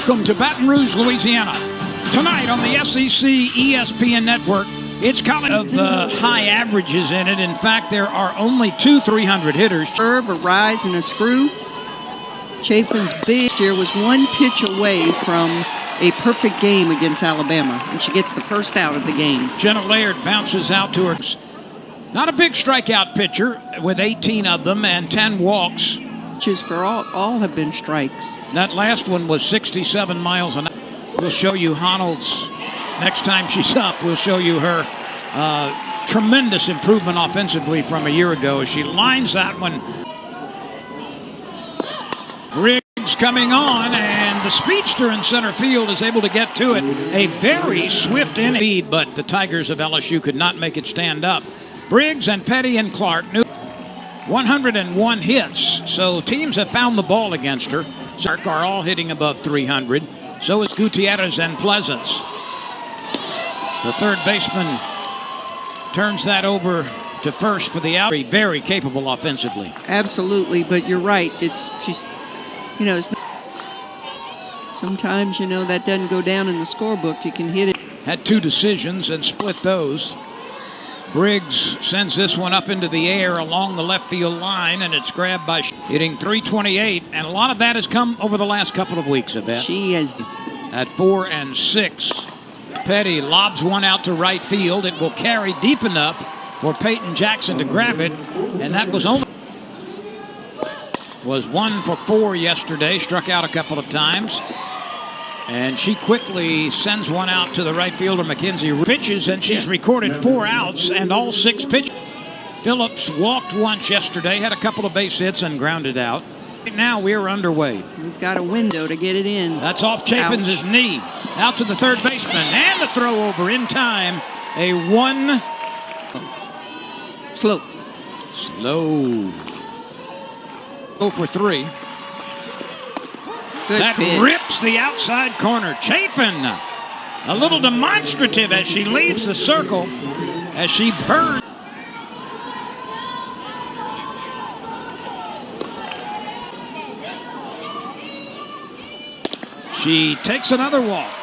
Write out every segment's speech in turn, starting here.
Welcome to Baton Rouge, Louisiana. Tonight on the SEC ESPN Network, it's college of high averages in it. In fact, there are only two 300 hitters. Serve, a rise, and a screw. Chafin's big year was one pitch away from a perfect game against Alabama, and she gets the first out of the game. Jenna Laird bounces out to her. Not a big strikeout pitcher with 18 of them and 10 walks. Pitches for all have been strikes. That last one was 67 miles an hour. We'll show you Honnold's next time she's up. We'll show you her tremendous improvement offensively from a year ago as she lines that one. Briggs coming on, and the speedster in center field is able to get to it. A very swift inning, but the Tigers of LSU could not make it stand up. Briggs and Petty and Clark, 101 hits, so teams have found the ball against her. Sark are all hitting above 300. So is Gutierrez and Pleasance. The third baseman turns that over to first for the out. Very capable offensively. Absolutely, but you're right. She's, it's sometimes, that doesn't go down in the scorebook. You can hit it. Had two decisions and split those. Briggs sends this one up into the air along the left field line, and it's grabbed by hitting .328, and a lot of that has come over the last couple of weeks, I bet. She has. At 4 and 6. Petty lobs one out to right field. It will carry deep enough for Peyton Jackson to grab it, and that was 1 for 4 yesterday, struck out a couple of times. And she quickly sends one out to the right fielder, Mackenzie. Pitches, and she's recorded 4 outs and all 6 pitches. Phillips walked once yesterday, had a couple of base hits and grounded out. Right now we're underway. We've got a window to get it in. That's off Chafin's knee. Out to the third baseman, and the throw over in time. A 1. Slow. 0 for 3. Good that pitch. Rips the outside corner. Chafin, a little demonstrative as she leaves the circle, as she burns. She takes another walk.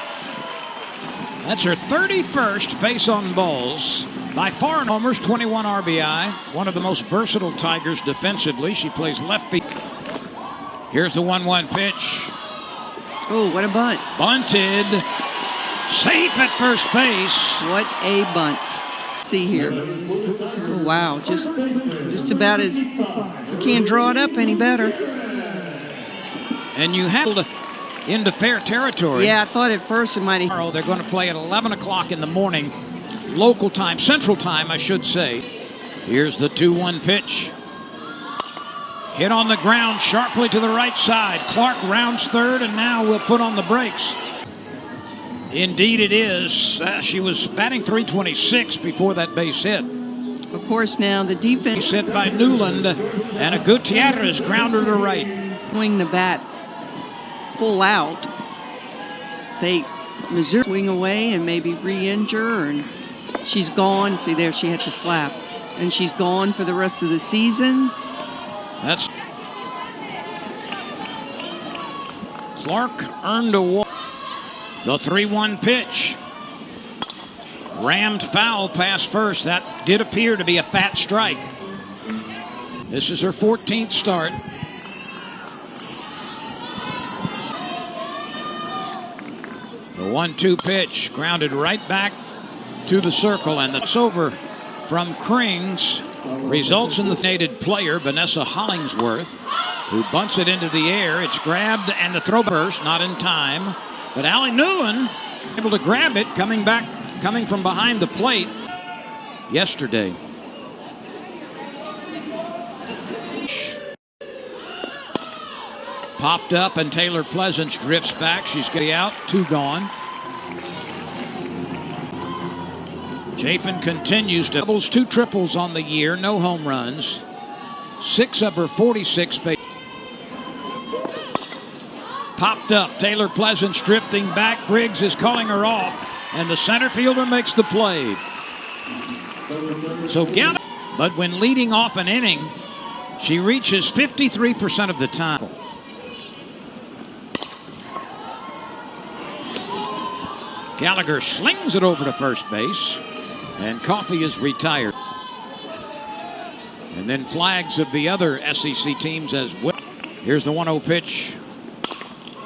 That's her 31st base on balls. By far, homers, 21 RBI. One of the most versatile Tigers defensively. She plays left field. Here's the 1-1 pitch. Oh, what a bunt. Bunted. Safe at first base. What a bunt. See here. Oh, wow. Just about as... You can't draw it up any better. And you have into fair territory. Yeah, I thought at first it might have... They're going to play at 11 o'clock in the morning. Local time. Central time, I should say. Here's the 2-1 pitch. Hit on the ground sharply to the right side. Clark rounds third, and now we'll put on the brakes. Indeed it is. She was batting .326 before that base hit. Of course, now the defense... Hit by Newland, and a Gutierrez grounder to right. Swing the bat full out. Missouri swing away and maybe re-injure, and she's gone. See there, she had to slap. And she's gone for the rest of the season. That's Clark earned a walk. The 3-1 pitch. Rammed foul past first. That did appear to be a fat strike. This is her 14th start. The 1-2 pitch grounded right back to the circle, and that's over from Krings. Results in the native player, Vanessa Hollingsworth, who bunts it into the air. It's grabbed, and the throw burst, not in time. But Allie Newland able to grab it, coming from behind the plate yesterday. Popped up, and Taylor Pleasance drifts back. She's getting out, 2 gone. Chafin continues to doubles, 2 triples on the year, no home runs. 6 of her 46 base. Popped up, Taylor Pleasance drifting back. Briggs is calling her off, and the center fielder makes the play. So Gallup, but when leading off an inning, she reaches 53% of the time. Gallagher slings it over to first base, and Coffey is retired. And then flags of the other SEC teams as well. Here's the 1-0 pitch.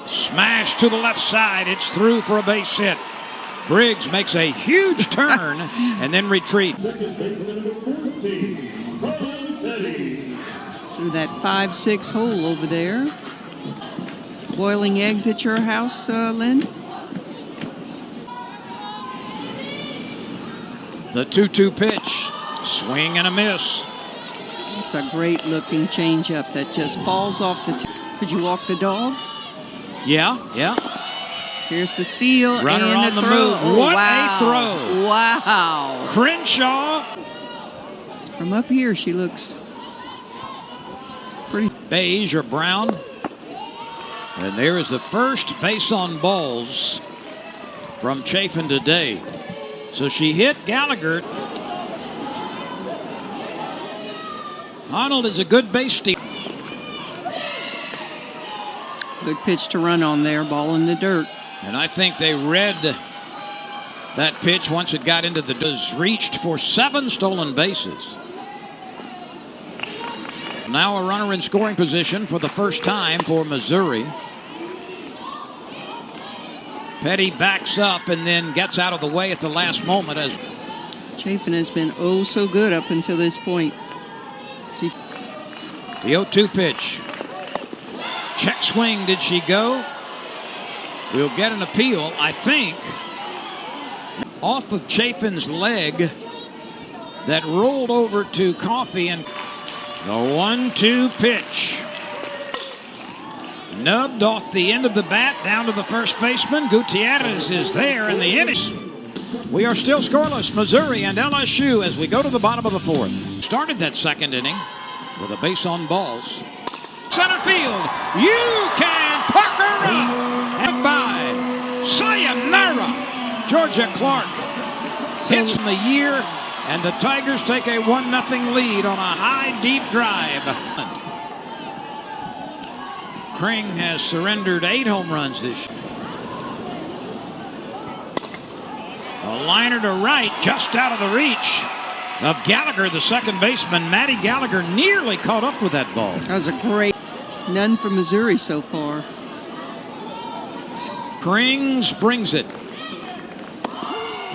Smash to the left side. It's through for a base hit. Briggs makes a huge turn and then retreats. Through that 5-6 hole over there. Boiling eggs at your house, Lynn? The 2-2 pitch. Swing and a miss. It's a great looking changeup that just falls off the Could you walk the dog? Yeah. Here's the steal. Runner and on the throw. move. Oh, What wow. a throw. Wow. Crenshaw. From up here, she looks pretty. Beige or brown. And there is the first base on balls from Chafin today. So she hit Gallagher. Arnold is a good base steal. Good pitch to run on there. Ball in the dirt. And I think they read that pitch once it got into the reached for 7 stolen bases. Now a runner in scoring position for the first time for Missouri. Petty backs up and then gets out of the way at the last moment as Chafin has been oh so good up until this point. the 0-2 pitch. Check swing. Did she go? We'll get an appeal, I think, off of Chafin's leg that rolled over to Coffey, and the 1-2 pitch. Nubbed off the end of the bat down to the first baseman. Gutierrez is there in the inning. We are still scoreless, Missouri and LSU, as we go to the bottom of the 4th. Started that second inning with a base on balls. Center field, you can puck her up. And by sayonara, Georgia Clark hits from the year, and the Tigers take a 1-0 lead on a high, deep drive. Kring has surrendered 8 home runs this year. A liner to right, just out of the reach of Gallagher, the second baseman. Maddie Gallagher nearly caught up with that ball. That was a great. None for Missouri so far. Krings brings it.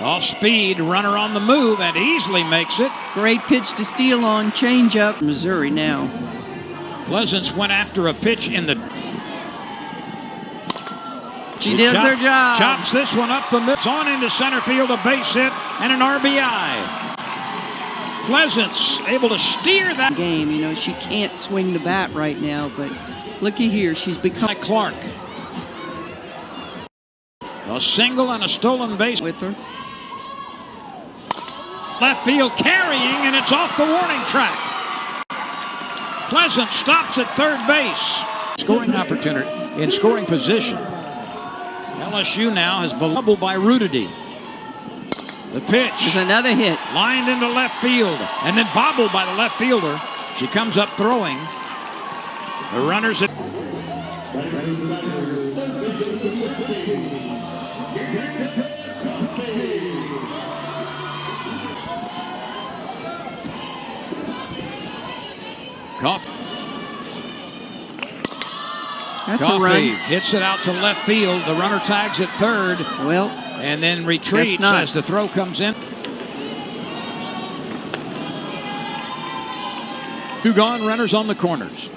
Off speed, runner on the move, and easily makes it. Great pitch to steal on, changeup. Missouri now. Pleasance went after a pitch in the. She does her job. Chops this one up the middle. It's on into center field, a base hit, and an RBI. Pleasance able to steer that game. You know, she can't swing the bat right now, but looky here, she's become Clark. A single and a stolen base with her. Left field carrying, and it's off the warning track. Pleasant stops at third base. Scoring opportunity in scoring position. LSU now has been doubled by Rudity. The pitch. There's another hit. Lined into left field and then bobbled by the left fielder. She comes up throwing. The runners at Coffey. That's a run. Hits it out to left field. The runner tags at third. Well, and then retreats as the throw comes in. 2 gone, runners on the corners.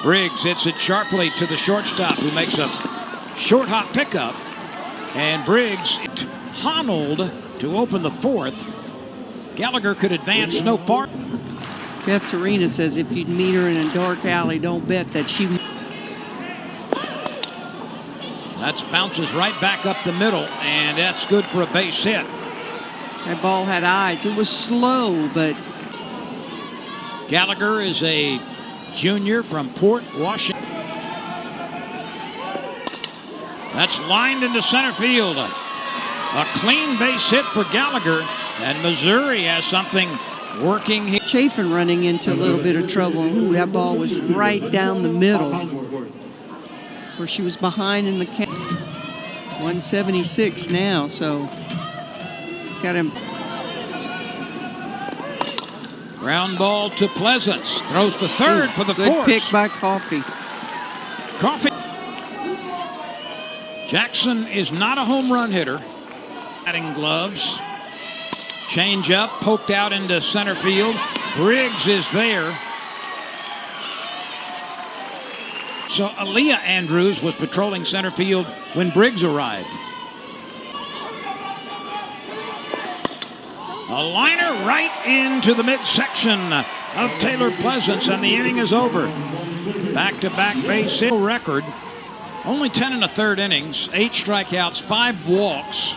Briggs hits it sharply to the shortstop, who makes a short hop pickup. And Briggs Honnold to open the 4th. Gallagher could advance no far. Beth Torina says if you'd meet her in a dark alley, don't bet that she. That bounces right back up the middle, and that's good for a base hit. That ball had eyes. It was slow, but. Gallagher is a junior from Port Washington. That's lined into center field. A clean base hit for Gallagher, and Missouri has something working here. Chafin running into a little bit of trouble. Ooh, that ball was right down the middle where she was behind in the count. 176 now, so got him. Ground ball to Pleasance. Throws to third for the good force. Pick by Coffey. Coffey. Jackson is not a home run hitter. Batting gloves. Change up, poked out into center field. Briggs is there. So Aaliyah Andrews was patrolling center field when Briggs arrived. A liner right into the midsection of Taylor Pleasance, and the inning is over. Back-to-back base hit record. Only 10 1/3 innings, 8 strikeouts, 5 walks.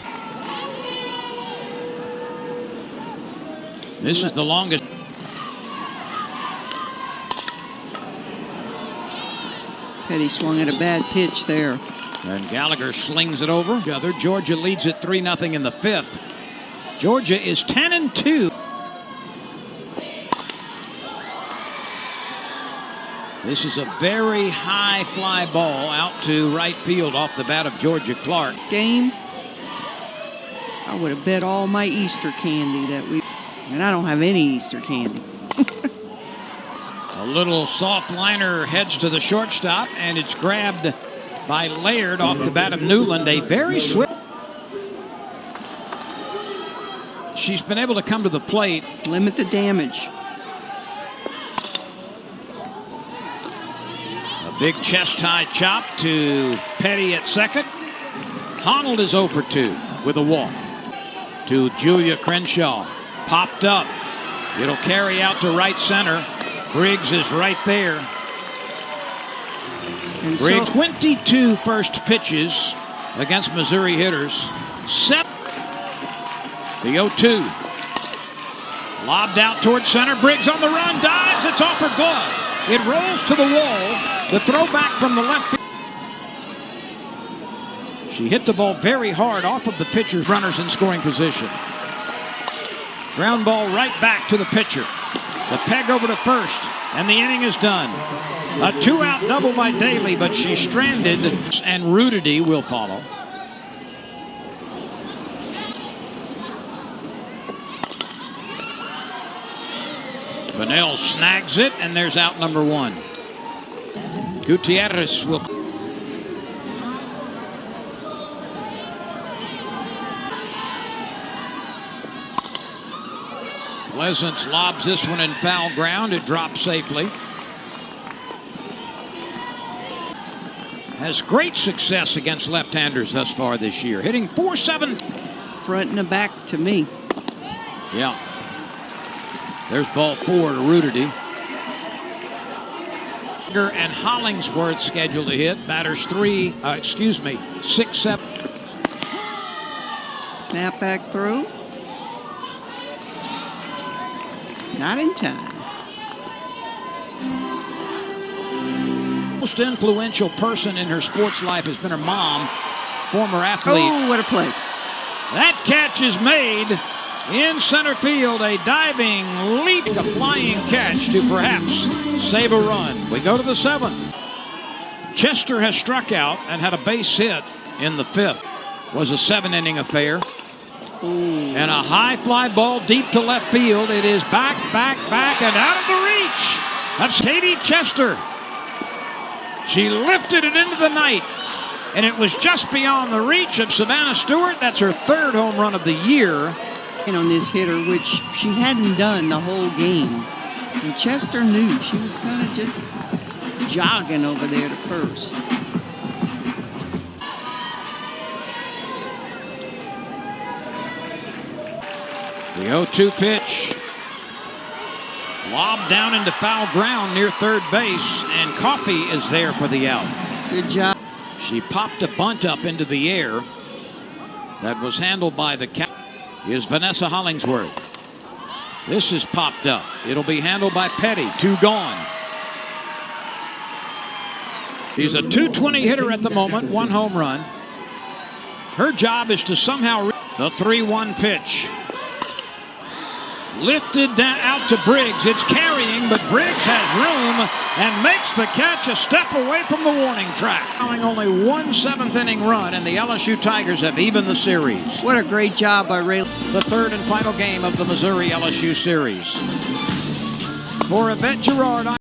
This is the longest. Petty swung at a bad pitch there. And Gallagher slings it over. Georgia leads it 3-0 in the 5th. Georgia is 10-2. This is a very high fly ball out to right field off the bat of Georgia Clark. This game, I would have bet all my Easter candy that we, and I don't have any Easter candy. A little soft liner heads to the shortstop, and it's grabbed by Laird off the bat of Newland. A very swift. She's been able to come to the plate. Limit the damage. A big chest high chop to Petty at second. Honnold is 0 for 2 with a walk. To Julia Crenshaw. Popped up. It'll carry out to right center. Briggs is right there. And Briggs, 22 first pitches against Missouri hitters. The 0-2. Lobbed out towards center. Briggs on the run. Dives. It's off her glove. It rolls to the wall. The throw back from the left field. She hit the ball very hard off of the pitcher's runners in scoring position. Ground ball right back to the pitcher. The peg over to first, and the inning is done. A 2-out double by Daly, but she's stranded, and Rudity will follow. Vanell snags it, and there's out number 1. Gutierrez will. Pleasance lobs this one in foul ground. It drops safely. Has great success against left-handers thus far this year. Hitting .47. Front and a back to me. Yeah. There's ball 4 to Rudity. And Hollingsworth scheduled to hit. Batters 6, 7. Snap back through. Not in time. Most influential person in her sports life has been her mom, former athlete. Oh, what a play. That catch is made in center field. A diving leap, a flying catch to perhaps save a run. We go to the 7th. Chester has struck out and had a base hit in the 5th. Was a 7-inning affair. Ooh. And a high fly ball deep to left field. It is back, and out of the reach. That's Katie Chester. She lifted it into the night, and it was just beyond the reach of Savannah Stewart. That's her 3rd home run of the year. On this hitter, which she hadn't done the whole game. And Chester knew. She was kind of just jogging over there to first. The 0-2 pitch. Lobbed down into foul ground near third base, and Coffey is there for the out. Good job. She popped a bunt up into the air that was handled by the catcher. Is Vanessa Hollingsworth. This is popped up. It'll be handled by Petty. 2 gone. She's a .220 hitter at the moment. 1 home run. Her job is to somehow reach the 3-1 pitch. Lifted down out to Briggs. It's carrying, but Briggs has room and makes the catch a step away from the warning track. Allowing only 1 seventh-inning run, and the LSU Tigers have evened the series. What a great job by Ray. The third and final game of the Missouri LSU series. For Yvette Girard.